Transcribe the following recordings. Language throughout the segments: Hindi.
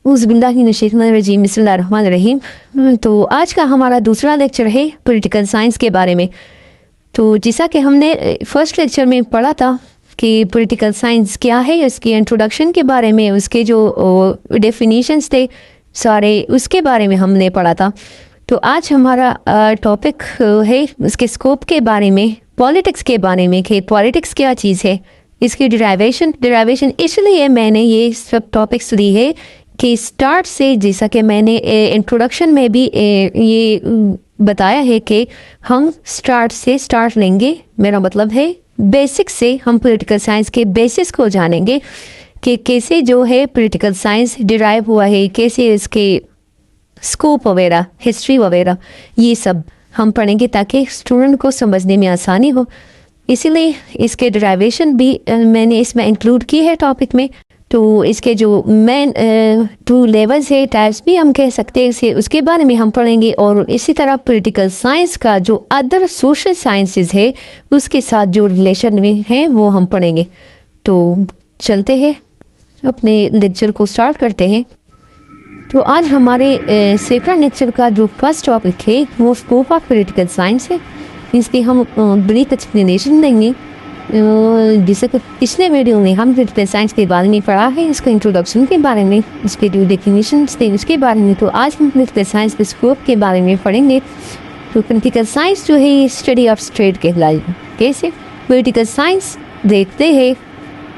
उज़बिल्लाहिमिनश्शैतानिर्रजीम बिस्मिल्लाहिर्रहमानिर्रहीम। तो आज का हमारा दूसरा लेक्चर है पॉलिटिकल साइंस के बारे में। तो जैसा कि हमने फर्स्ट लेक्चर में पढ़ा था कि पॉलिटिकल साइंस क्या है, इसकी इंट्रोडक्शन के बारे में, उसके जो डेफिनेशंस थे सारे, उसके बारे में हमने पढ़ा था। तो आज हमारा टॉपिक है उसके स्कोप के बारे में, पॉलिटिक्स के बारे में कि पॉलिटिक्स क्या चीज़ है, इसकी डिराइवेशन इसलिए मैंने ये सब टॉपिक्स ली है कि स्टार्ट से, जैसा कि मैंने इंट्रोडक्शन में भी ये बताया है कि हम स्टार्ट लेंगे। मेरा मतलब है बेसिक से हम पॉलिटिकल साइंस के बेसिस को जानेंगे कि कैसे जो है पॉलिटिकल साइंस डिराइव हुआ है, कैसे इसके स्कोप वगैरह, हिस्ट्री वगैरह, ये सब हम पढ़ेंगे ताकि स्टूडेंट को समझने में आसानी हो। इसीलिए इसके डिराइवेशन भी मैंने इसमें इंक्लूड की है टॉपिक में। तो इसके जो मेन 2 लेवल्स है, टाइप्स भी हम कह सकते हैं, उसके बारे में हम पढ़ेंगे। और इसी तरह पॉलिटिकल साइंस का जो अदर सोशल साइंसेस है उसके साथ जो रिलेशन में है वो हम पढ़ेंगे। तो चलते हैं, अपने लेक्चर को स्टार्ट करते हैं। तो आज हमारे सेकंड लेक्चर का जो फर्स्ट टॉपिक है वो स्कोप ऑफ पॉलिटिकल साइंस है। इसकी हम ब्रीफ एक्सप्लेनेशन देंगे। जैसे कि पिछले वीडियो में हम पॉलिटिकल साइंस के बारे में पढ़ा है, इसके इंट्रोडक्शन के बारे में, इसके जो डेफिनेशंस थे उसके बारे में। तो आज हम पॉलिटिकल साइंस के स्कोप के बारे में पढ़ेंगे। तो पॉलिटिकल साइंस जो है ये स्टडी ऑफ स्टेट कहलाएगी। कैसे पॉलिटिकल साइंस देखते हैं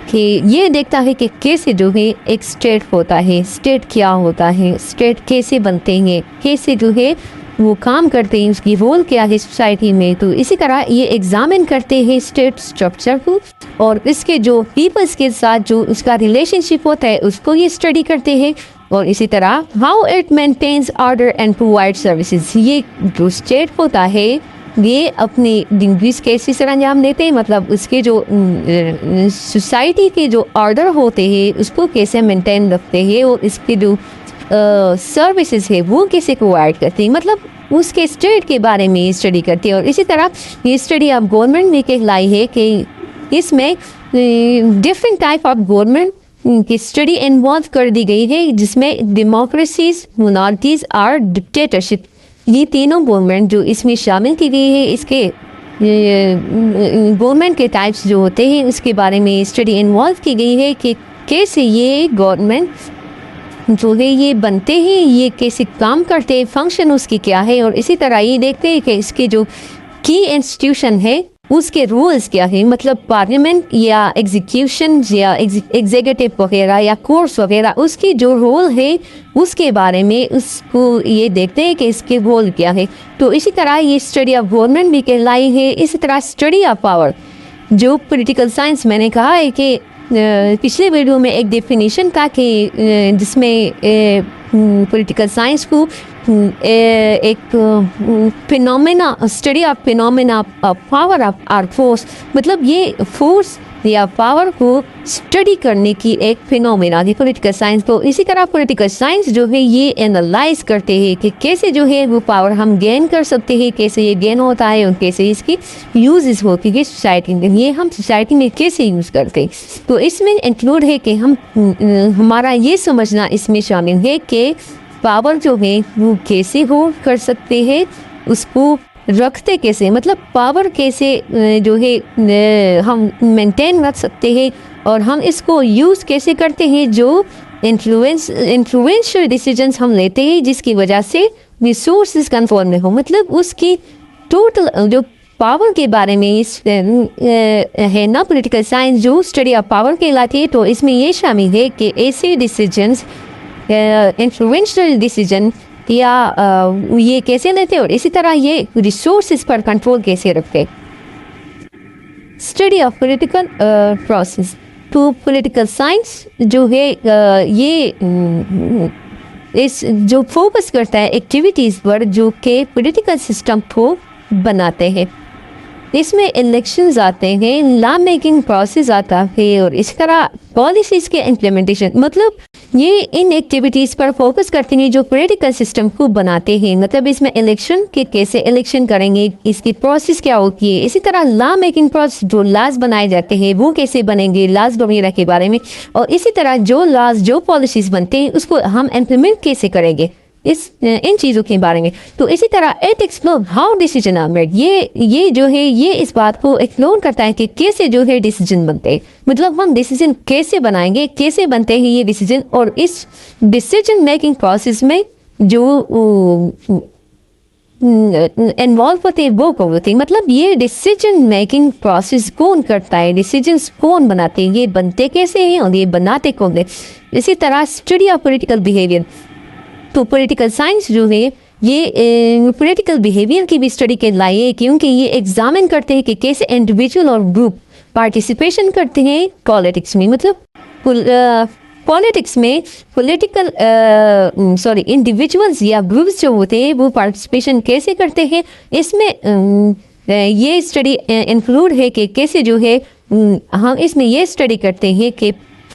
कि ये देखता है कि कैसे जो है एक स्टेट होता है, स्टेट क्या होता है, स्टेट कैसे बनते हैं, कैसे जो है वो काम करते हैं, उसकी रोल क्या है सोसाइटी में। तो इसी तरह ये एग्जामिन करते हैं स्टेट स्ट्रक्चर को, और इसके जो पीपल्स के साथ जो उसका रिलेशनशिप होता है उसको ये स्टडी करते हैं। और इसी तरह how it maintains order and provide services. ये जो स्टेट होता है ये अपनी ड्यूटीज कैसे सर अंजाम देते हैं, मतलब उसके जो सोसाइटी के जो ऑर्डर होते हैं उसको कैसे मेंटेन रखते हैं, और इसके जो सर्विसेज है वो कैसे प्रोवाइड करते हैं, मतलब उसके स्टेट के बारे में स्टडी करते हैं। और इसी तरह ये स्टडी ऑफ गवर्नमेंट भी कहलाई है कि इसमें डिफरेंट टाइप ऑफ गवर्नमेंट की स्टडी इन्वॉल्व कर दी गई है, जिसमें डेमोक्रेसीज, मोनार्कीज और डिक्टेटरशिप, ये तीनों गवर्नमेंट जो इसमें शामिल की गई है। इसके गवर्नमेंट के टाइप्स जो होते हैं उसके बारे में स्टडी इन्वॉल्व की गई है कि कैसे ये गवर्नमेंट जो है ये बनते हैं, ये कैसे काम करते हैं, फंक्शन उसकी क्या है। और इसी तरह ये देखते हैं कि इसके जो की इंस्टीट्यूशन है उसके रूल्स क्या है, मतलब पार्लियामेंट या एग्जीक्यूशन या एग्जीक्यूटिव वगैरह या कोर्ट्स वगैरह, उसकी जो रोल है उसके बारे में उसको ये देखते हैं कि इसके रोल क्या है। तो इसी तरह ये स्टडी ऑफ गवर्नमेंट भी कहलाई है। इसी तरह स्टडी ऑफ पावर, जो पॉलिटिकल साइंस मैंने कहा है कि पिछले वीडियो में एक डेफिनेशन था कि जिसमें पॉलिटिकल साइंस को एक phenomena, study of phenomena of power of or force, मतलब ये फोर्स या पावर को स्टडी करने की एक फिनोमेना है पॉलिटिकल साइंस। तो इसी तरह पॉलिटिकल साइंस जो है ये एनालाइज करते हैं कि कैसे जो है वो पावर हम गेन कर सकते हैं, कैसे ये गेन होता है और कैसे इसकी यूजेस होती है सोसाइटी में, ये हम सोसाइटी में कैसे यूज़ करते हैं। तो इसमें इंक्लूड है कि हम हमारा ये समझना इसमें शामिल है कि पावर जो है वो कैसे होल्ड कर सकते हैं, उसको रखते कैसे, मतलब पावर कैसे जो है हम मेंटेन रख सकते हैं, और हम इसको यूज़ कैसे करते हैं जो इन्फ्लुएंशियल डिसीजंस हम लेते हैं जिसकी वजह से रिसोर्सेज कंट्रोल में हो, मतलब उसकी टोटल जो पावर के बारे में इस है ना पॉलिटिकल साइंस जो स्टडी ऑफ पावर कहलाती है। तो इसमें ये शामिल है कि ऐसे डिसीजंस, इन्फ्लुएंशियल डिसीजन या ये कैसे लेते और इसी तरह ये रिसोर्सेज पर कंट्रोल कैसे रखते। Study of political process. तो पॉलिटिकल साइंस जो है ये इस जो फोकस करता है एक्टिविटीज़ पर जो कि पॉलिटिकल सिस्टम को बनाते हैं। इसमें इलेक्शंस आते हैं, लॉ मेकिंग प्रोसेस आता है, और इस तरह पॉलिसीज़ के इम्प्लीमेंटेशन, मतलब ये इन एक्टिविटीज़ पर फोकस करते हैं जो पॉलिटिकल सिस्टम को बनाते हैं। मतलब इसमें इलेक्शन के कैसे इलेक्शन करेंगे, इसकी प्रोसेस क्या होती है, इसी तरह लॉ मेकिंग प्रोसेस, जो लॉज बनाए जाते हैं वो कैसे बनेंगे, लॉज वगैरह के बारे में, और इसी तरह जो लॉज जो पॉलिसीज़ बनते हैं उसको हम इम्प्लीमेंट कैसे करेंगे, इन चीज़ों के बारे में। तो इसी तरह it explore how decision are made, ये जो है ये इस बात को एक्सप्लोर करता है कि कैसे जो है डिसीजन बनते हैं। मतलब हम डिसीजन कैसे बनाएंगे, कैसे बनते हैं ये डिसीजन, और इस डिसीजन मेकिंग प्रोसेस में जो इन्वॉल्व होते हैं वो कौन होते हैं। मतलब ये डिसीजन मेकिंग प्रोसेस कौन करता है, डिसीजंस कौन बनाते हैं, ये बनते कैसे हैं और ये बनाते कौन है। इसी तरह स्टडी ऑफ पॉलिटिकल बिहेवियर, तो पॉलिटिकल साइंस जो है ये पॉलिटिकल बिहेवियर की भी स्टडी के लाए, क्योंकि ये एग्जामिन करते हैं कि कैसे इंडिविजुअल और ग्रुप पार्टिसिपेशन करते हैं पॉलिटिक्स में। मतलब पॉलिटिक्स में इंडिविजुअल्स या ग्रुप्स जो होते हैं वो पार्टिसिपेशन कैसे करते हैं, इसमें ये स्टडी इंक्लूड है कि कैसे जो है हम इसमें ये स्टडी करते हैं कि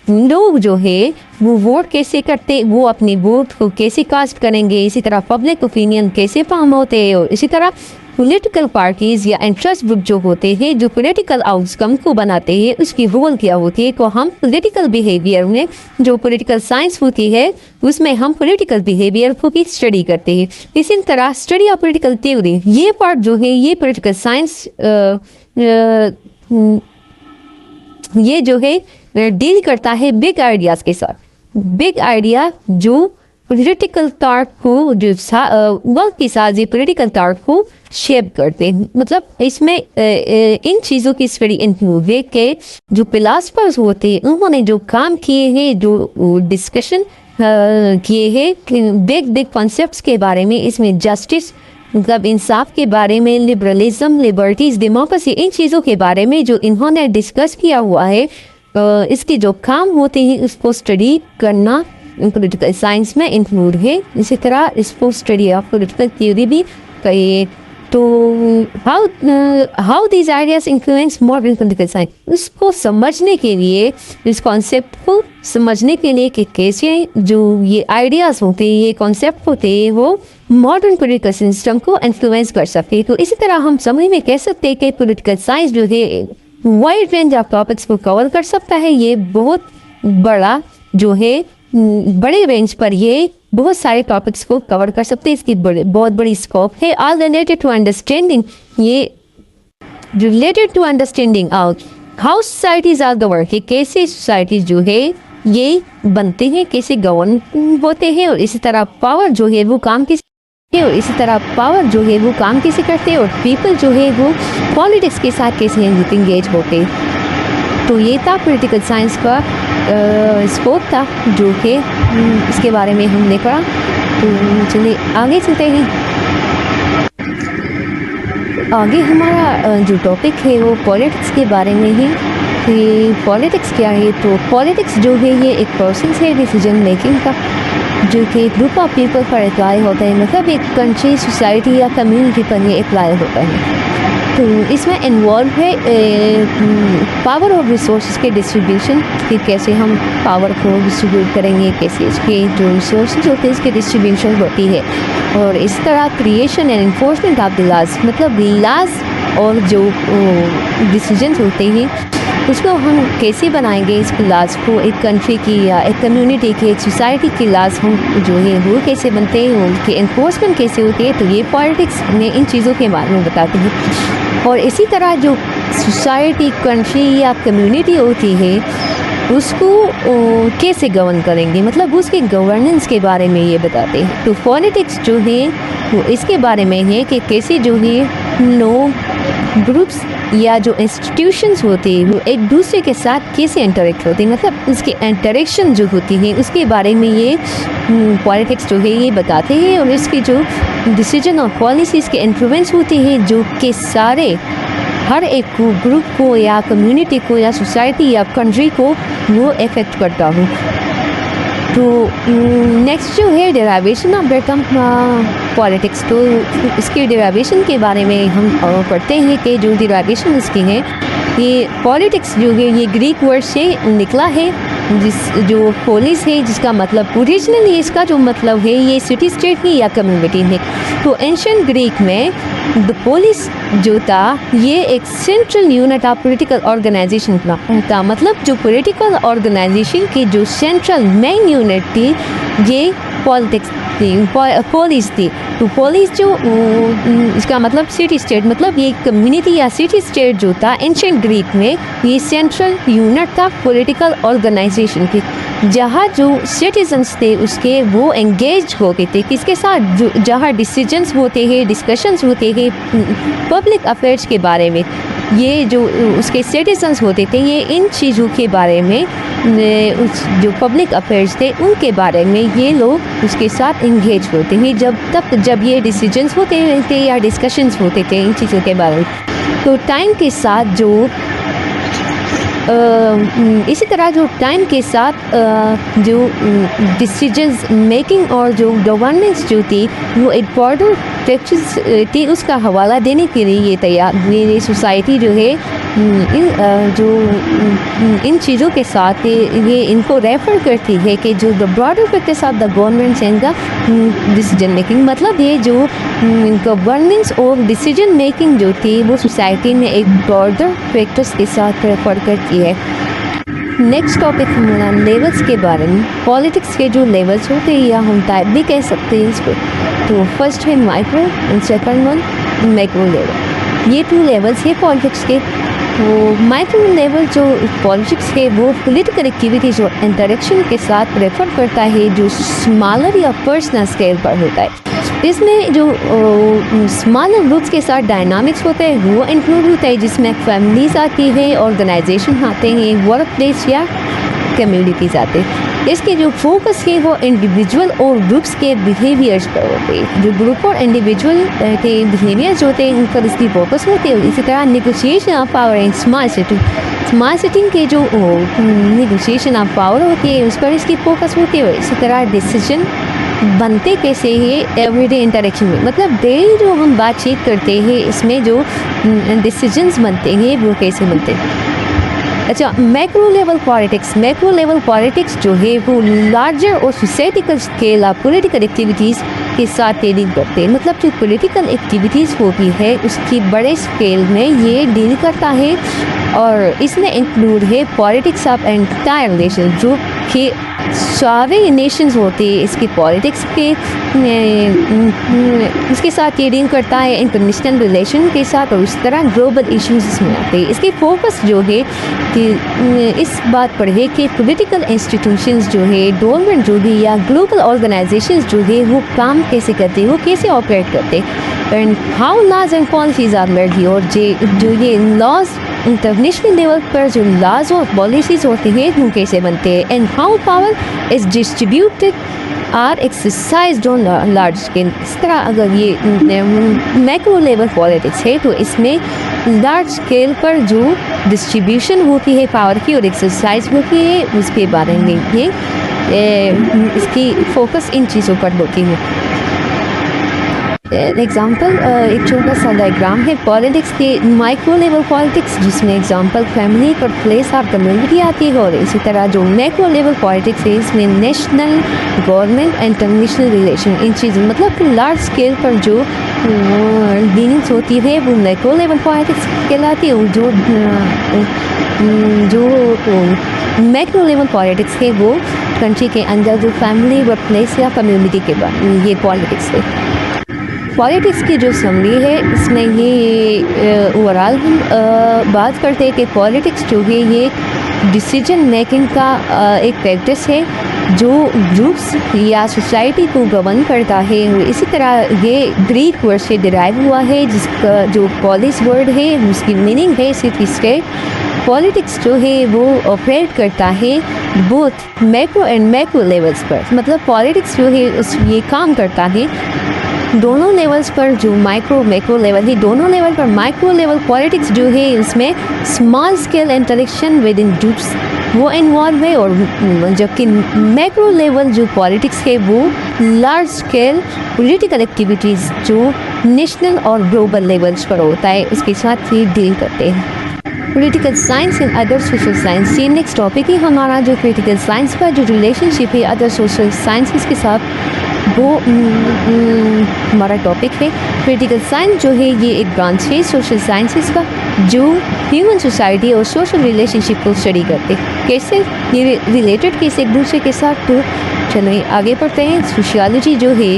लोग जो है वो वोट कैसे करते, वो अपने वोट को कैसे कास्ट करेंगे, इसी तरह पब्लिक ओपिनियन कैसे फॉर्म होते हैं, और इसी तरह पॉलिटिकल पार्टीज़ या इंटरेस्ट ग्रुप जो होते हैं जो पॉलिटिकल आउटकम को बनाते हैं उसकी रोल क्या होती है, को हम पॉलिटिकल बिहेवियर में जो पॉलिटिकल साइंस होती है उसमें हम पॉलिटिकल बिहेवियर को भी स्टडी करते हैं। इसी तरह स्टडी ऑफ पॉलिटिकल थ्योरी, ये पार्ट जो है ये पॉलिटिकल साइंस ये जो है डील करता है बिग आइडियाज़ के साथ। बिग आइडिया जो पॉलिटिकल थॉट को जो वक्त के साथ ये पॉलिटिकल थॉट को शेप करते हैं। मतलब इसमें इन चीज़ों की स्टडी इंक्लूड है कि जो फिलासफर्स होते हैं उन्होंने जो काम किए हैं, जो डिस्कशन किए हैं बिग बिग कॉन्सेप्ट्स के बारे में, इसमें जस्टिस मतलब इंसाफ के बारे में, लिबरलिज्म, लिबर्टीज़, डेमोक्रेसी, इन चीज़ों के बारे में जो इन्होंने डिस्कस किया हुआ है, इसके जो काम होते हैं उसको स्टडी करना पॉलिटिकल साइंस में इंक्लूड है। इसी तरह इसको स्टडी ऑफ पॉलिटिकल थ्योरी भी कहिए। तो how these ideas influence modern political science, उसको समझने के लिए, इस कॉन्सेप्ट को समझने के लिए कि कैसे जो ये आइडियाज़ होते हैं, ये कॉन्सेप्ट होते हैं, वो मॉडर्न पॉलिटिकल सिस्टम को इन्फ्लुएंस कर सकते हैं। तो इसी तरह हम समझ में कह सकते हैं कि पॉलिटिकल साइंस जो है वाइड रेंज ऑफ टॉपिक्स को कवर कर सकता है। ये बहुत बड़ा जो है बड़े रेंज पर ये बहुत सारे टॉपिक्स को कवर कर सकते हैं, इसकी बहुत बड़ी स्कोप है। ऑल रिलेटेड टू अंडरस्टैंडिंग, ये related to understanding out how societies are govern, कि कैसे सोसाइटीज जो है ये बनते हैं, कैसे गवर्न होते हैं, और इसी तरह पावर जो है वो काम किस और इसी तरह पावर जो है वो काम कैसे करते हैं, और पीपल जो है वो पॉलिटिक्स के साथ कैसे इंगेज होते हैं। तो ये था पॉलिटिकल साइंस का स्कोप था जो कि इसके बारे में हमने पढ़ा। तो चलिए आगे चलते हैं। आगे हमारा जो टॉपिक है वो पॉलिटिक्स के बारे में है कि पॉलिटिक्स क्या है। तो पॉलिटिक्स जो है ये एक प्रोसेस है डिसीजन मेकिंग का, जो कि एक ग्रुप ऑफ पीपल पर अप्लाई होता है। मतलब एक कंट्री, सोसाइटी या कम्युनिटी पर ये अप्लाई होता है। तो इसमें इन्वॉल्व है पावर और रिसोर्स के डिस्ट्रीब्यूशन, कि कैसे हम पावर को डिस्ट्रीब्यूट करेंगे, कैसे इसके जो रिसोर्स होते हैं इसके डिस्ट्रीब्यूशन होती है, और इस तरह creation and enforcement of the laws, मतलब लॉज और जो डिसीजंस होते हैं उसको हम कैसे बनाएंगे, इस लॉज को एक कंट्री की या एक कम्युनिटी की, एक सोसाइटी की लॉज हम जो है वो कैसे बनते हैं, उनकी इन्फोर्समेंट कैसे होती है। तो ये पॉलिटिक्स में इन चीज़ों के बारे में बताते हैं। और इसी तरह जो सोसाइटी, कंट्री या कम्युनिटी होती है उसको कैसे गवर्न करेंगे, मतलब उसके गवर्नेंस के बारे में ये बताते हैं। तो पॉलिटिक्स जो है वो इसके बारे में है कि कैसे जो है लोग, ग्रुप्स या जो इंस्टीट्यूशंस होते हैं वो एक दूसरे के साथ कैसे इंटरेक्ट होते हैं, मतलब उसकी इंटरेक्शन जो होती है उसके बारे में ये पॉलिटिक्स जो है ये बताते हैं। और इसकी जो डिसीजन और पॉलिसीज़ के इन्फ्लुएंस होते हैं जो कि सारे हर एक ग्रुप को या कम्युनिटी को या सोसाइटी या कंट्री को वो इफ़ेक्ट करता हो। तो नेक्स्ट जो है derivation of the term politics, तो इसके डेरिवेशन के बारे में हम पढ़ते हैं कि जो डेरिवेशन इसकी है, ये पॉलिटिक्स जो है ये ग्रीक वर्ड से निकला है जो पोलिस है, जिसका मतलब ओरिजिनली इसका जो मतलब है ये सिटी स्टेट है या कम्युनिटी है। तो एंशिएंट ग्रीक में द पोलिस जो था ये एक central unit of political organisation था। मतलब जो पॉलिटिकल ऑर्गेनाइजेशन की जो सेंट्रल मेन यूनिट थी ये पॉलिटिक्स थी, पोलिस थी। तो पोलिस जो इसका मतलब सिटी स्टेट, मतलब ये कम्युनिटी या सिटी स्टेट जो था एंशिएंट ग्रीक में ये सेंट्रल यूनिट था पॉलिटिकल ऑर्गेनाइजेशन की, जहाँ जो सिटीजन्स थे उसके वो एंगेज हो गए थे किसके साथ, जहाँ डिसीजंस होते हैं, डिस्कशंस होते हैं पब्लिक अफेयर्स के बारे में। ये जो उसके सिटीजन्स होते थे ये इन चीज़ों के बारे में, उस जो पब्लिक अफेयर्स थे उनके बारे में ये लोग उसके साथ इंगेज होते हैं जब ये डिसीजंस होते थे या डिस्कशंस होते थे इन चीज़ों के बारे में। तो टाइम के साथ जो इसी तरह जो टाइम के साथ जो डिसीजंस मेकिंग और जो गवर्नेंस जो थी वो एक बॉर्डर प्रैक्टिस थी, उसका हवाला देने के लिए ये तैयार ये सोसाइटी जो है इन चीज़ों के साथ ये इनको रेफर करती है कि जो the broader practice of the government and the decision making, मतलब ये जो गवर्नेंस और डिसीजन मेकिंग जो थी वो सोसाइटी ने एक ब्रॉडर प्रैक्टिस के साथ रेफर करती है। नेक्स्ट टॉपिक हमारा लेवल्स के बारे में। पॉलिटिक्स के जो लेवल्स होते हैं या हम टाइप भी कह सकते हैं इसको, तो फर्स्ट है micro and second one macro level. ये 2 लेवल्स है पॉलिटिक्स के। तो माइक्रो लेवल जो पॉलिटिक्स है वो पॉलिटिकल एक्टिविटीज़ और इंटरेक्शन के साथ रेफर करता है जो स्मॉलर या पर्सनल स्केल पर होता है। इसमें जो स्मॉलर ग्रुप्स के साथ डायनामिक्स होते हैं वो इंक्लूड होता है, जिसमें फैमिलीज आती है, ऑर्गेनाइजेशन आते हैं, वर्क प्लेस या कम्युनिटीज़ आते हैं। इसके जो फोकस है वो इंडिविजुअल और ग्रुप्स के बिहेवियर्स पर होते हैं। जो ग्रुप और इंडिविजुअल के बिहेवियर्स होते हैं उन पर इसकी फोकस होती है। इसी तरह negotiation of power and smart sitting के जो नेगोशिएशन ऑफ पावर होती है उस पर इसकी फोकस होती है। इसी तरह डिसीजन बनते कैसे है एवरीडे इंटरेक्शन में, मतलब डेली जो हम बातचीत करते हैं इसमें जो डिसीजंस बनते हैं वो कैसे बनते हैं। अच्छा, मैक्रो लेवल पॉलिटिक्स जो है वो लार्जर और societal scale of political activities के साथ डीलिंग करते हैं। मतलब जो पॉलिटिकल एक्टिविटीज़ होती है उसकी बड़े स्केल में ये डील करता है और इसमें इंक्लूड है पॉलिटिक्स ऑफ एंटायर नेशन, जो कि सारे नेशंस होते हैं इसके पॉलिटिक्स के इसके साथ ये डील करता है इंटरनेशनल रिलेशन के साथ और इस तरह ग्लोबल इश्यूज इसमें आते हैं। इसके फोकस जो है कि इस बात पर है कि पॉलिटिकल इंस्टीट्यूशंस जो है, गवर्नमेंट जो भी या ग्लोबल ऑर्गेनाइजेशंस जो है वो काम कैसे करते हैं, वो कैसे ऑपरेट करते हैं and how laws and policies are made. और जो ये लॉज इंटरनेशनल लेवल पर जो लॉज और पॉलिसीज होते हैं वो कैसे बनते हैं and how power is distributed or exercised on large scale. इस तरह अगर ये मैक्रो लेवल पॉलिटिक्स है तो इसमें लार्ज स्केल पर जो डिस्ट्रीब्यूशन होती है पावर की और एक्सरसाइज होती है उसके बारे में ये इसकी फोकस इन चीज़ों पर होती है। एग्जाम्पल एक छोटा सा डायग्राम है पॉलिटिक्स के माइक्रो लेवल पॉलिटिक्स, जिसमें एग्जाम्पल फैमिली पर प्लेस ऑफ कम्युनिटी आती है और इसी तरह जो मैक्रो लेवल पॉलिटिक्स है इसमें national government international relation in चीज़ों, मतलब लार्ज स्केल पर जो डीलिंग्स होती है वो मैक्रो लेवल पॉलिटिक्स कहलाती है। जो मैक्रो लेवल पॉलिटिक्स है वो कंट्री के अंदर जो फैमिली वर्क प्लेस या कम्युनिटी के बाद ये पॉलिटिक्स है। पॉलिटिक्स की जो समरी है इसमें ये ओवरऑल हम बात करते हैं कि पॉलिटिक्स जो है ये डिसीजन मेकिंग का एक प्रैक्टिस है जो ग्रुप्स या सोसाइटी को गवर्न करता है। इसी तरह ये ग्रीक वर्ड से डिराइव हुआ है जिसका जो पॉलिस वर्ड है उसकी मीनिंग है सिटी स्टेट। पॉलिटिक्स जो है वो ऑपरेट करता है both macro and macro levels पर, मतलब पॉलिटिक्स जो है ये काम करता है दोनों लेवल्स पर, जो माइक्रो मैक्रो लेवल है दोनों लेवल पर। माइक्रो लेवल पॉलिटिक्स जो है उसमें small scale interaction with in groups वो इन्वॉल्व है और जबकि मैक्रो लेवल जो पॉलिटिक्स है वो लार्ज स्केल पॉलिटिकल एक्टिविटीज़ जो नेशनल और ग्लोबल लेवल्स पर होता है उसके साथ ही डील करते हैं। Political science and other social science, ये नेक्स्ट टॉपिक है हमारा, जो पॉलिटिकल साइंस का जो रिलेशनशिप है अदर सोशल साइंसेस के साथ, वो हमारा टॉपिक है। पॉलिटिकल साइंस जो है ये एक ब्रांच है सोशल साइंसेस का, जो ह्यूमन सोसाइटी और सोशल रिलेशनशिप को स्टडी करते हैं, कैसे ये रिलेटेड कैसे एक दूसरे के साथ। तो चलो आगे बढ़ते हैं। सोशियोलॉजी जो है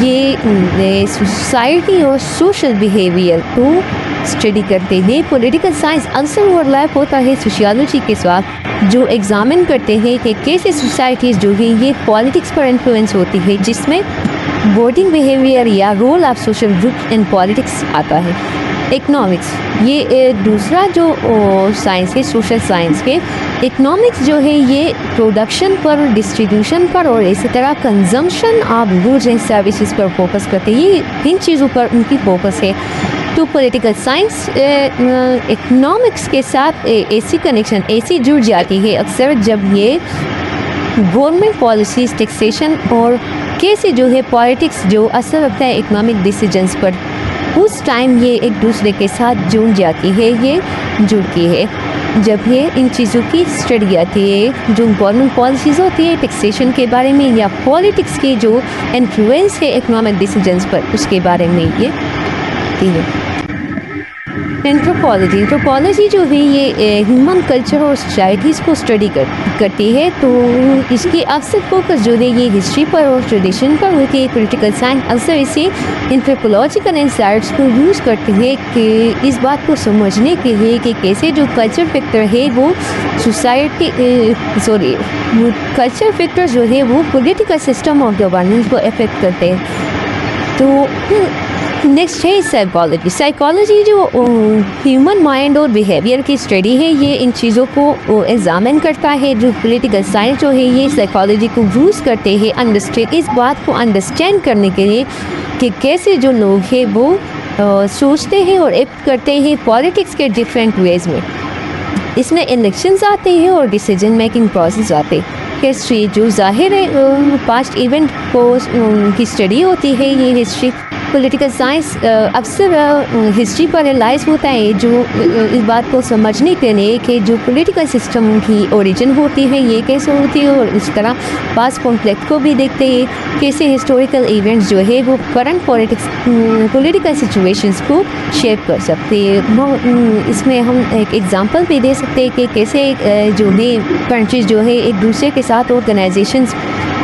ये सोसाइटी और सोशल बिहेवियर को स्टडी करते हैं। पॉलिटिकल साइंस अक्सर ओवरलैप होता है सोशियोलॉजी के साथ, जो एग्जामिन करते हैं कि कैसे सोसाइटीज़ जो है ये पॉलिटिक्स पर इन्फ्लुएंस होती है, जिसमें वोटिंग बिहेवियर या role of social group in politics आता है। इकनॉमिक्स ये दूसरा जो साइंस है सोशल साइंस के। इकनॉमिक्स जो है ये प्रोडक्शन पर, डिस्ट्रीब्यूशन पर और इसी तरह consumption of goods and services पर फोकस करते हैं, ये इन चीज़ों पर उनकी फोकस है। तो पॉलिटिकल साइंस इकनॉमिक्स के साथ ऐसी कनेक्शन ऐसी जुड़ जाती है अक्सर जब ये गवर्नमेंट पॉलिसीज, टैक्सेशन और कैसे जो है पॉलिटिक्स जो असर रखता है इकनॉमिक डिसीजंस पर, उस टाइम ये एक दूसरे के साथ जुड़ जाती है, ये जुड़ती है जब ये इन चीज़ों की स्टडी आती है, जो गवर्नमेंट पॉलिसीज़ होती है टैक्सेशन के बारे में या पॉलिटिक्स के जो इन्फ्लुएंस है इकनॉमिक डिसीजंस पर, उसके बारे में ये है। एंथ्रोपोलॉजी जो है ये ह्यूमन कल्चर और सोसाइटीज़ को स्टडी करती है। तो इसकी अक्सर फोकस जो है ये हिस्ट्री पर और ट्रेडिशन पर होती है। पॉलिटिकल साइंस अक्सर इसे एंथ्रोपोलॉजिकल इंसाइट्स को यूज़ करती है कि इस बात को समझने के लिए कि कैसे जो कल्चर फैक्टर है वो कल्चर फैक्टर जो है वो पॉलिटिकल सिस्टम ऑफ गवर्नेंस को अफेक्ट करते हैं। तो नेक्स्ट है साइकोलॉजी जो ह्यूमन माइंड और बिहेवियर की स्टडी है, ये इन चीज़ों को एग्जामिन करता है। जो पॉलिटिकल साइंस जो है ये साइकोलॉजी को यूज़ करते हैं इस बात को अंडरस्टैंड करने के लिए कि कैसे जो लोग हैं वो सोचते हैं और एक्ट करते हैं पॉलिटिक्स के डिफरेंट वेज में। इसमें इलेक्शंस आते हैं और डिसीजन मेकिंग प्रोसेस आते हैं। हिस्ट्री जो जाहिर है पास्ट इवेंट को की स्टडी होती है, ये हिस्ट्री पॉलिटिकल साइंस अक्सर हिस्ट्री पर एनालाइज होता है, जो इस बात को समझने के लिए कि जो पॉलिटिकल सिस्टम की ओरिजिन होती है ये कैसे होती है, और इस तरह पास्ट कॉन्फ्लिक्ट को भी देखते हैं, कैसे हिस्टोरिकल इवेंट्स जो है वो करंट पॉलिटिकल सिचुएशंस को शेप कर सकते हैं। इसमें हम एक एग्जांपल भी दे सकते हैं कि कैसे जो है कंट्रीज जो है एक दूसरे के साथ ऑर्गेनाइजेशंस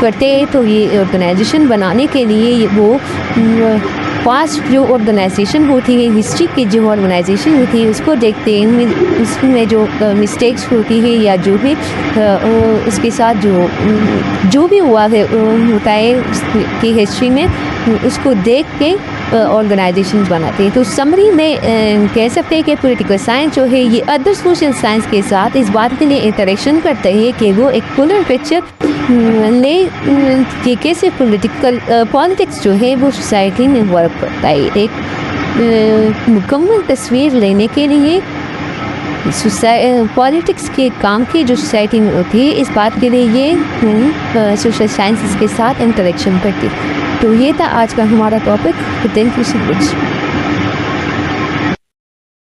करते हैं। तो ये ऑर्गेनाइजेशन बनाने के लिए वो पास्ट जो ऑर्गेनाइजेशन होती है, हिस्ट्री की जो ऑर्गेनाइजेशन होती है उसको देखते हैं, उसमें जो मिस्टेक्स होती है या जो भी उसके साथ जो भी हुआ है होता है कि हिस्ट्री में, उसको देख के ऑर्गेनाइजेशन बनाते हैं। तो समरी में कह सकते हैं कि पॉलिटिकल साइंस जो है ये अदर सोशल साइंस के साथ इस बात के लिए इंटरेक्शन करते हैं कि वो एक फुलर पिक्चर ले कि कैसे पॉलिटिक्स जो है वो सोसाइटी में वर्क करता है। एक मुकम्मल तस्वीर लेने के लिए पॉलिटिक्स के काम की जो सोसाइटी में होती है, इस बात के लिए ये सोशल साइंसेस के साथ इंटरेक्शन करती है। तो ये था आज का हमारा topic. Thank you so much.